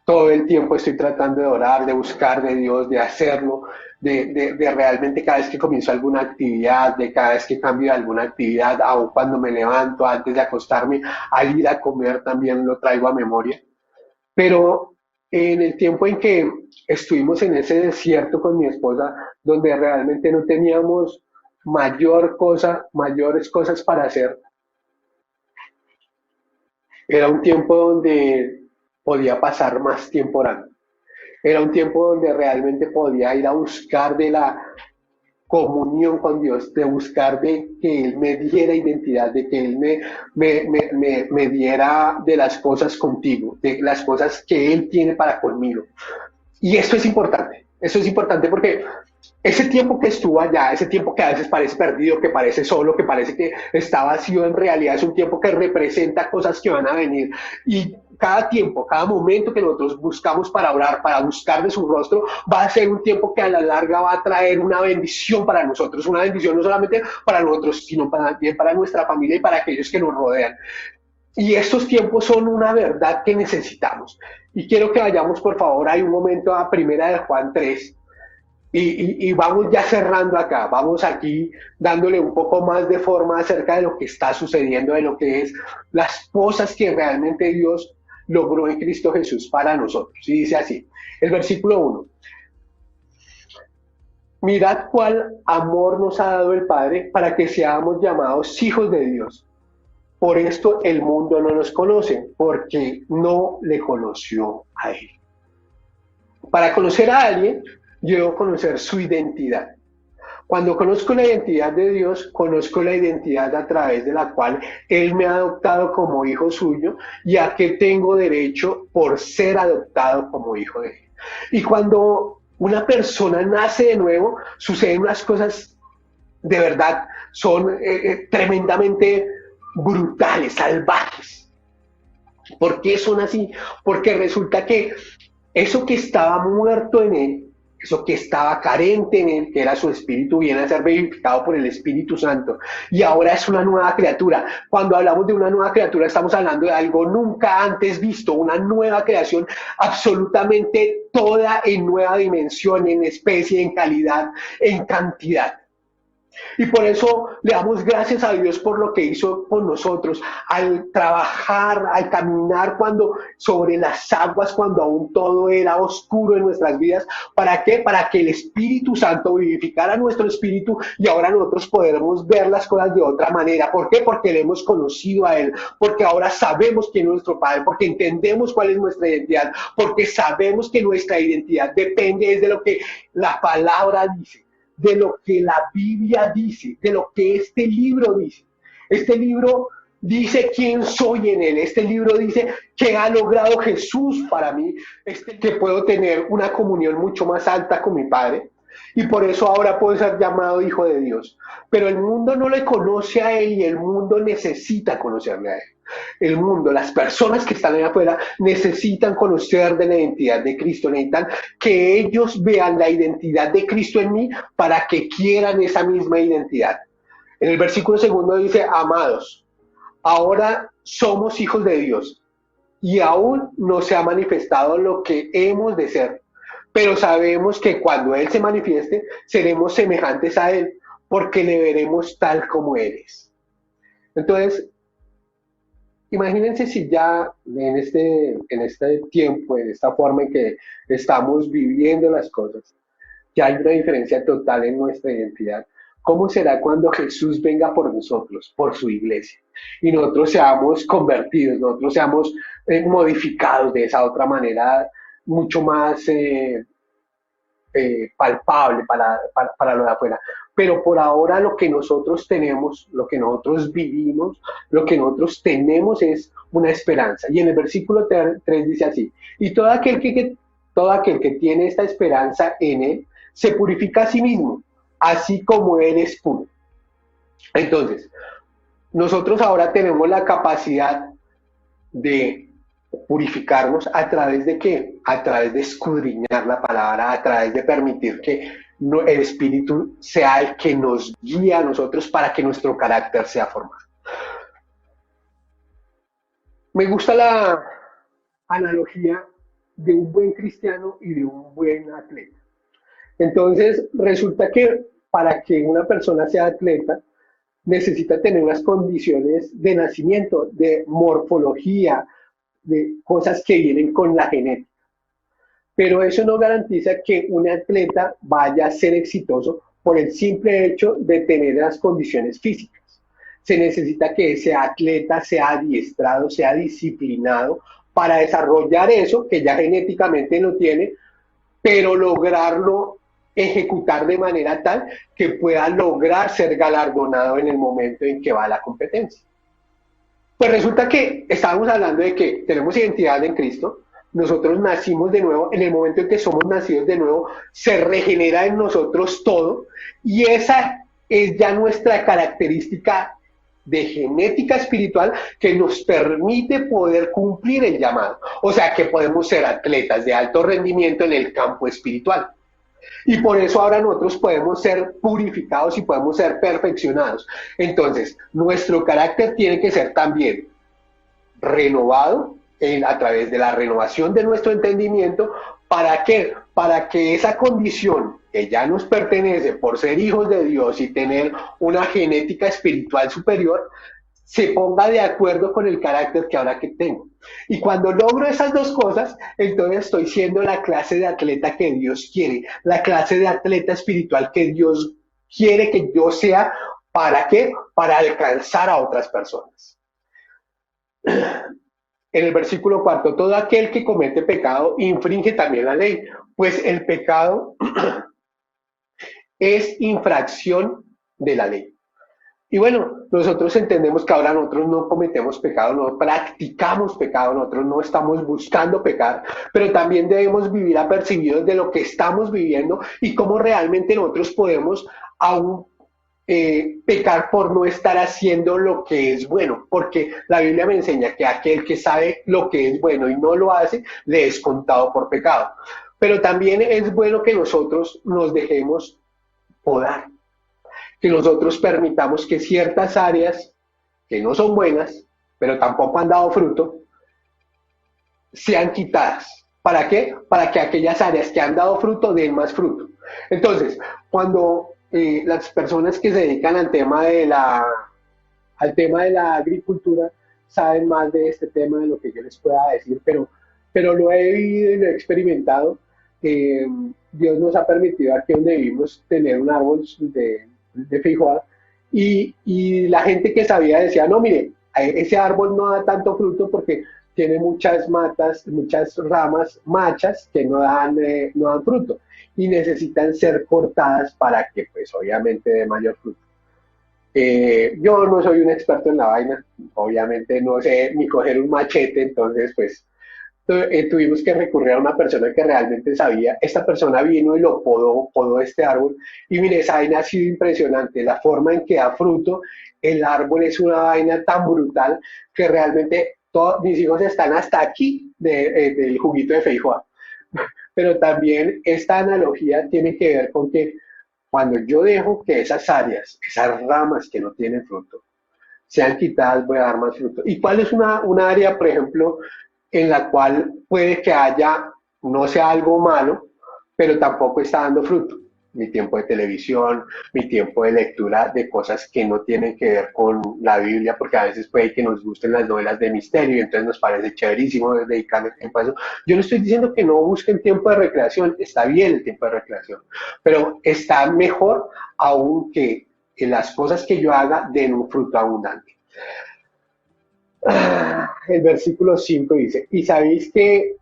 Todo el tiempo estoy tratando de orar, de buscar de Dios, de hacerlo, de realmente cada vez que comienzo alguna actividad, de cada vez que cambio alguna actividad, aun cuando me levanto, antes de acostarme, al ir a comer también lo traigo a memoria. Pero en el tiempo en que estuvimos en ese desierto con mi esposa, donde realmente no teníamos mayores cosas para hacer, era un tiempo donde podía pasar más tiempo orando. Era un tiempo donde realmente podía ir a buscar de la comunión con Dios, de buscar de que Él me diera identidad, de que Él me diera de las cosas contigo, de las cosas que Él tiene para conmigo. Y eso es importante porque ese tiempo que estuvo allá, ese tiempo que a veces parece perdido, que parece solo, que parece que está vacío, en realidad es un tiempo que representa cosas que van a venir. Y cada tiempo, cada momento que nosotros buscamos para orar, para buscar de su rostro, va a ser un tiempo que a la larga va a traer una bendición para nosotros, una bendición no solamente para nosotros, sino también para nuestra familia y para aquellos que nos rodean. Y estos tiempos son una verdad que necesitamos. Y quiero que vayamos, por favor, hay un momento a Primera de Juan 3. Y vamos ya cerrando acá, vamos aquí dándole un poco más de forma acerca de lo que está sucediendo, de lo que es las cosas que realmente Dios logró en Cristo Jesús para nosotros. Y dice así, el versículo 1. Mirad cuál amor nos ha dado el Padre para que seamos llamados hijos de Dios. Por esto el mundo no nos conoce, porque no le conoció a Él. Para conocer a alguien, yo debo conocer su identidad. Cuando conozco la identidad de Dios, conozco la identidad a través de la cual Él me ha adoptado como hijo suyo y a que tengo derecho por ser adoptado como hijo de Él. Y cuando una persona nace de nuevo, suceden unas cosas de verdad, son tremendamente brutales, salvajes. ¿Por qué son así? Porque resulta que eso que estaba muerto en Él, eso que estaba carente en Él, que era su espíritu, viene a ser vivificado por el Espíritu Santo. Y ahora es una nueva criatura. Cuando hablamos de una nueva criatura, estamos hablando de algo nunca antes visto, una nueva creación, absolutamente toda en nueva dimensión, en especie, en calidad, en cantidad. Y por eso le damos gracias a Dios por lo que hizo con nosotros, al trabajar, al caminar sobre las aguas, cuando aún todo era oscuro en nuestras vidas. ¿Para qué? Para que el Espíritu Santo vivificara nuestro espíritu y ahora nosotros podremos ver las cosas de otra manera. ¿Por qué? Porque le hemos conocido a Él, porque ahora sabemos quién es nuestro Padre, porque entendemos cuál es nuestra identidad, porque sabemos que nuestra identidad depende de lo que la palabra dice, de lo que la Biblia dice, de lo que este libro dice. Este libro dice quién soy en Él. Este libro dice qué ha logrado Jesús para mí. Que puedo tener una comunión mucho más alta con mi Padre. Y por eso ahora puedo ser llamado hijo de Dios. Pero el mundo no le conoce a Él y el mundo necesita conocerle a Él. El mundo, las personas que están allá afuera necesitan conocer de la identidad de Cristo, necesitan que ellos vean la identidad de Cristo en mí para que quieran esa misma identidad. En el versículo 2 dice, amados, ahora somos hijos de Dios y aún no se ha manifestado lo que hemos de ser, pero sabemos que cuando Él se manifieste seremos semejantes a Él porque le veremos tal como Él es. Entonces, imagínense si ya en este tiempo, en esta forma en que estamos viviendo las cosas, ya hay una diferencia total en nuestra identidad. ¿Cómo será cuando Jesús venga por nosotros, por su iglesia, y nosotros seamos convertidos, nosotros seamos modificados de esa otra manera, mucho más palpable para lo de afuera? Pero por ahora lo que nosotros tenemos, lo que nosotros vivimos, lo que nosotros tenemos es una esperanza. Y en el versículo 3 dice así, y todo aquel que tiene esta esperanza en Él, se purifica a sí mismo, así como Él es puro. Entonces, nosotros ahora tenemos la capacidad de purificarnos ¿a través de qué? A través de escudriñar la palabra, a través de permitir que el Espíritu sea el que nos guía a nosotros para que nuestro carácter sea formado. Me gusta la analogía de un buen cristiano y de un buen atleta. Entonces, resulta que para que una persona sea atleta, necesita tener unas condiciones de nacimiento, de morfología, de cosas que vienen con la genética. Pero eso no garantiza que un atleta vaya a ser exitoso por el simple hecho de tener las condiciones físicas. Se necesita que ese atleta sea adiestrado, sea disciplinado para desarrollar eso que ya genéticamente lo tiene, pero lograrlo ejecutar de manera tal que pueda lograr ser galardonado en el momento en que va a la competencia. Pues resulta que estábamos hablando de que tenemos identidad en Cristo, nosotros nacimos de nuevo, en el momento en que somos nacidos de nuevo, se regenera en nosotros todo, y esa es ya nuestra característica de genética espiritual que nos permite poder cumplir el llamado. O sea que podemos ser atletas de alto rendimiento en el campo espiritual. Y por eso ahora nosotros podemos ser purificados y podemos ser perfeccionados. Entonces, nuestro carácter tiene que ser también renovado a través de la renovación de nuestro entendimiento. ¿Para qué? Para que esa condición que ya nos pertenece por ser hijos de Dios y tener una genética espiritual superior, se ponga de acuerdo con el carácter que ahora que tengo. Y cuando logro esas dos cosas, entonces estoy siendo la clase de atleta que Dios quiere, la clase de atleta espiritual que Dios quiere que yo sea. ¿Para qué? Para alcanzar a otras personas. En el versículo 4, todo aquel que comete pecado infringe también la ley, pues el pecado es infracción de la ley. Y bueno, nosotros entendemos que ahora nosotros no cometemos pecado, no practicamos pecado, nosotros no estamos buscando pecar, pero también debemos vivir apercibidos de lo que estamos viviendo y cómo realmente nosotros podemos aún pecar por no estar haciendo lo que es bueno, porque la Biblia me enseña que aquel que sabe lo que es bueno y no lo hace, le es contado por pecado. Pero también es bueno que nosotros nos dejemos podar, que nosotros permitamos que ciertas áreas que no son buenas, pero tampoco han dado fruto, sean quitadas. ¿Para qué? Para que aquellas áreas que han dado fruto den más fruto. Entonces, cuando las personas que se dedican al tema de la agricultura saben más de este tema de lo que yo les pueda decir, pero lo he vivido y lo he experimentado. Dios nos ha permitido aquí donde vivimos tener un árbol de feijoa y la gente que sabía decía, no, mire, ese árbol no da tanto fruto porque tiene muchas matas, muchas ramas machas que no dan fruto y necesitan ser cortadas para que pues obviamente dé mayor fruto. Yo no soy un experto en la vaina, obviamente no sé ni coger un machete, entonces pues tuvimos que recurrir a una persona que realmente sabía. Esta persona vino y lo podó este árbol y mire, esa vaina ha sido impresionante, la forma en que da fruto, el árbol es una vaina tan brutal que realmente mis hijos están hasta aquí del juguito de feijoa. Pero también esta analogía tiene que ver con que cuando yo dejo que esas áreas, esas ramas que no tienen fruto, sean quitadas, voy a dar más fruto. ¿Y cuál es una área, por ejemplo, en la cual puede que haya, no sea algo malo, pero tampoco está dando fruto? Mi tiempo de televisión, mi tiempo de lectura de cosas que no tienen que ver con la Biblia, porque a veces puede que nos gusten las novelas de misterio y entonces nos parece chéverísimo dedicarle tiempo a eso. Yo no estoy diciendo que no busquen tiempo de recreación, está bien el tiempo de recreación, pero está mejor aún que las cosas que yo haga den un fruto abundante. El versículo 5 dice, y sabéis que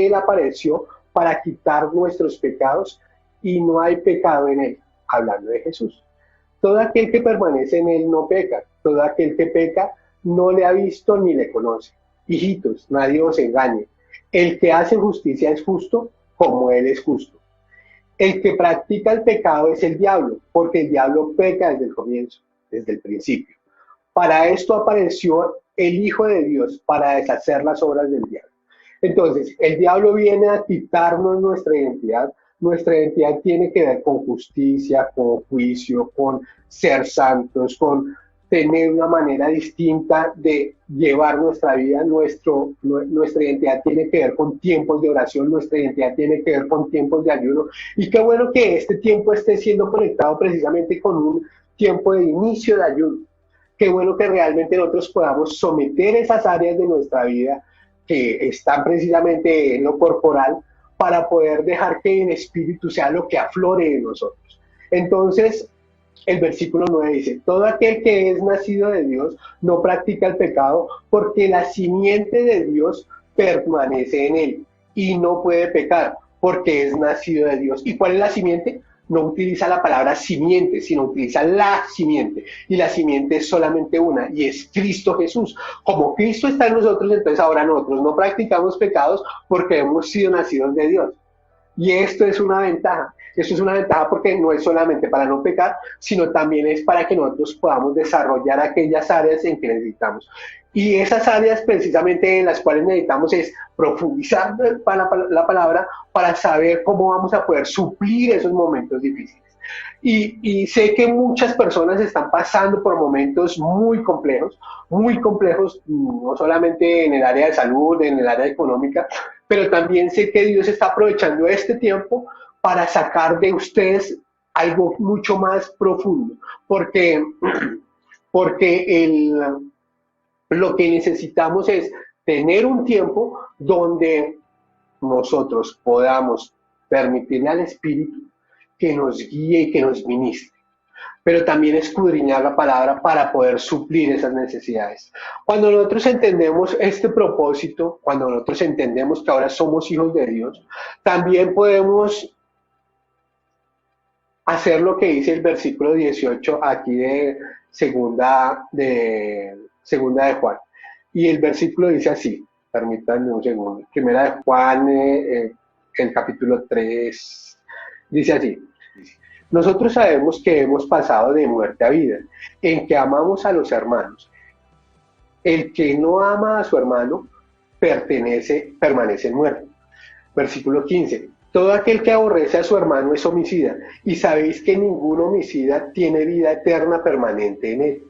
Él apareció para quitar nuestros pecados y no hay pecado en Él, hablando de Jesús. Todo aquel que permanece en Él no peca, todo aquel que peca no le ha visto ni le conoce. Hijitos, nadie os engañe, el que hace justicia es justo como Él es justo. El que practica el pecado es el diablo, porque el diablo peca desde el comienzo, desde el principio. Para esto apareció el Hijo de Dios, para deshacer las obras del diablo. Entonces, el diablo viene a quitarnos nuestra identidad. Nuestra identidad tiene que ver con justicia, con juicio, con ser santos, con tener una manera distinta de llevar nuestra vida. Nuestra identidad tiene que ver con tiempos de oración, nuestra identidad tiene que ver con tiempos de ayuno. Y qué bueno que este tiempo esté siendo conectado precisamente con un tiempo de inicio de ayuno. Qué bueno que realmente nosotros podamos someter esas áreas de nuestra vida que están precisamente en lo corporal para poder dejar que el espíritu sea lo que aflore en nosotros. Entonces, el versículo 9 dice, todo aquel que es nacido de Dios no practica el pecado porque la simiente de Dios permanece en él y no puede pecar porque es nacido de Dios. ¿Y cuál es la simiente? No utiliza la palabra simiente, sino utiliza la simiente. Y la simiente es solamente una, y es Cristo Jesús. Como Cristo está en nosotros, entonces ahora nosotros no practicamos pecados porque hemos sido nacidos de Dios. Y esto es una ventaja. Esto es una ventaja porque no es solamente para no pecar, sino también es para que nosotros podamos desarrollar aquellas áreas en que necesitamos. Y esas áreas precisamente en las cuales necesitamos es profundizar la palabra para saber cómo vamos a poder suplir esos momentos difíciles. Y sé que muchas personas están pasando por momentos muy complejos, no solamente en el área de salud, en el área económica, pero también sé que Dios está aprovechando este tiempo para sacar de ustedes algo mucho más profundo, porque, porque lo que necesitamos es tener un tiempo donde nosotros podamos permitirle al Espíritu que nos guíe y que nos ministre, pero también escudriñar la palabra para poder suplir esas necesidades. Cuando nosotros entendemos este propósito, cuando nosotros entendemos que ahora somos hijos de Dios, también podemos hacer lo que dice el versículo 18 aquí de segunda de Juan. Y el versículo dice así, permítanme un segundo, primera de Juan, el capítulo 3, dice así: nosotros sabemos que hemos pasado de muerte a vida, en que amamos a los hermanos. El que no ama a su hermano permanece muerto. Versículo 15. Todo aquel que aborrece a su hermano es homicida, y sabéis que ningún homicida tiene vida eterna permanente en él.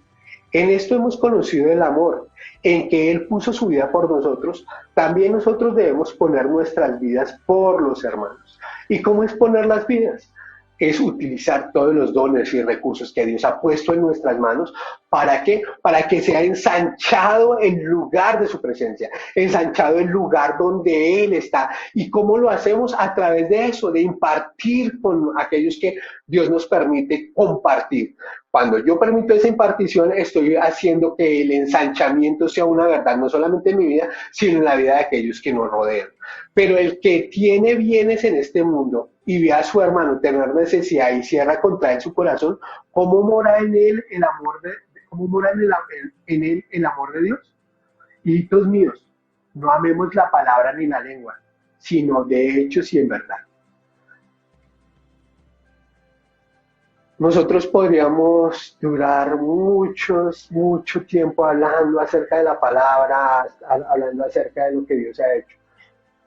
En esto hemos conocido el amor, en que Él puso su vida por nosotros. También nosotros debemos poner nuestras vidas por los hermanos. ¿Y cómo es poner las vidas? Es utilizar todos los dones y recursos que Dios ha puesto en nuestras manos. ¿Para qué? Para que sea ensanchado el lugar de su presencia, ensanchado el lugar donde Él está. ¿Y cómo lo hacemos? A través de eso, de impartir con aquellos que Dios nos permite compartir. Cuando yo permito esa impartición, estoy haciendo que el ensanchamiento sea una verdad, no solamente en mi vida, sino en la vida de aquellos que nos rodean. Pero el que tiene bienes en este mundo y ve a su hermano tener necesidad y cierra contra él su corazón, ¿cómo mora en él el amor el amor de Dios? Hijitos míos, no amemos la palabra ni la lengua, sino de hechos y en verdad. Nosotros podríamos durar mucho tiempo hablando acerca de la palabra, hablando acerca de lo que Dios ha hecho.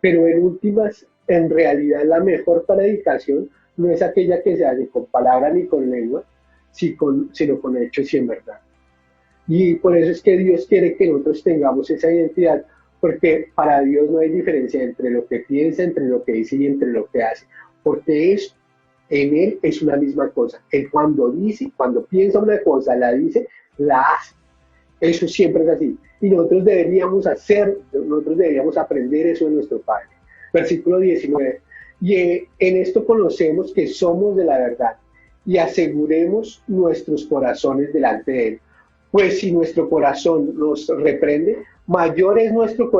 Pero en últimas, en realidad la mejor predicación no es aquella que se hace con palabra ni con lengua, sino con hechos y en verdad. Y por eso es que Dios quiere que nosotros tengamos esa identidad, porque para Dios no hay diferencia entre lo que piensa, entre lo que dice y entre lo que hace, porque en Él es una misma cosa. Él cuando piensa una cosa, la dice, la hace. Eso siempre es así. Y nosotros deberíamos aprender eso de nuestro Padre. Versículo 19. Y en esto conocemos que somos de la verdad y aseguremos nuestros corazones delante de Él. Pues si nuestro corazón nos reprende, mayor que nuestro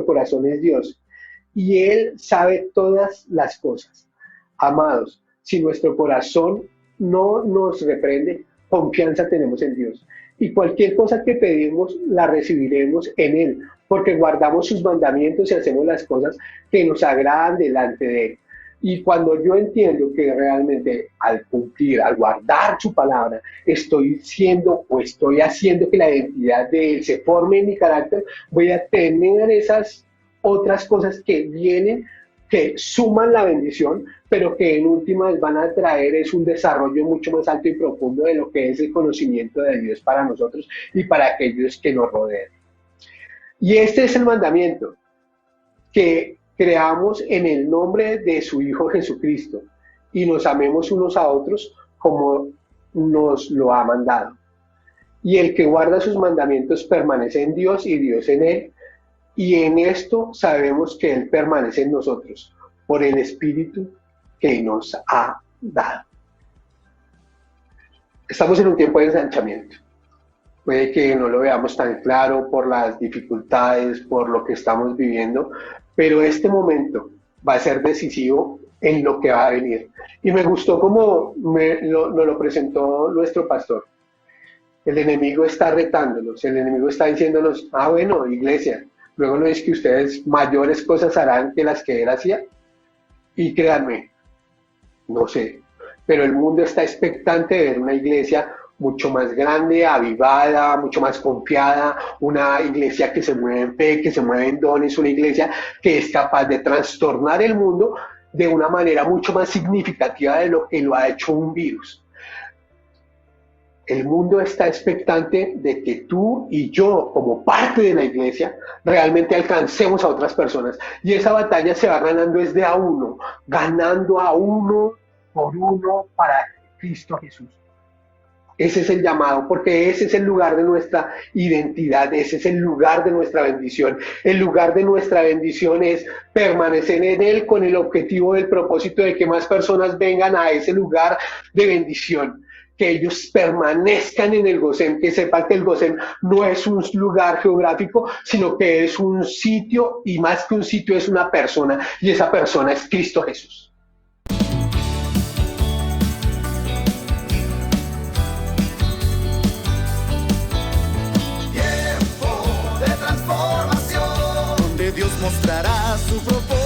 corazón es Dios. Y Él sabe todas las cosas. Amados, si nuestro corazón no nos reprende, confianza tenemos en Dios. Y cualquier cosa que pedimos, la recibiremos en Él, porque guardamos sus mandamientos y hacemos las cosas que nos agradan delante de Él. Y cuando yo entiendo que realmente al cumplir, al guardar su palabra, estoy haciendo que la identidad de Él se forme en mi carácter, voy a tener esas otras cosas que vienen, que suman la bendición, pero que en últimas van a traer es un desarrollo mucho más alto y profundo de lo que es el conocimiento de Dios para nosotros y para aquellos que nos rodean. Y este es el mandamiento, que creamos en el nombre de su Hijo Jesucristo y nos amemos unos a otros como nos lo ha mandado. Y el que guarda sus mandamientos permanece en Dios y Dios en él. Y en esto sabemos que Él permanece en nosotros, por el Espíritu que nos ha dado. Estamos en un tiempo de ensanchamiento. Puede que no lo veamos tan claro por las dificultades, por lo que estamos viviendo, pero este momento va a ser decisivo en lo que va a venir. Y me gustó cómo nos lo presentó nuestro pastor. El enemigo está retándonos, el enemigo está diciéndonos, bueno, iglesia, luego no es que ustedes mayores cosas harán que las que él hacía. Y créanme, no sé, pero el mundo está expectante de ver una iglesia mucho más grande, avivada, mucho más confiada, una iglesia que se mueve en fe, que se mueve en dones, una iglesia que es capaz de trastornar el mundo de una manera mucho más significativa de lo que lo ha hecho un virus. El mundo está expectante de que tú y yo, como parte de la iglesia, realmente alcancemos a otras personas. Y esa batalla se va ganando desde a uno, ganando a uno por uno para Cristo Jesús. Ese es el llamado, porque ese es el lugar de nuestra identidad, ese es el lugar de nuestra bendición. El lugar de nuestra bendición es permanecer en Él con el objetivo del propósito de que más personas vengan a ese lugar de bendición, que ellos permanezcan en el Gosén, que sepan que el Gosén no es un lugar geográfico, sino que es un sitio, y más que un sitio es una persona, y esa persona es Cristo Jesús. Tiempo de transformación, donde Dios mostrará su propósito.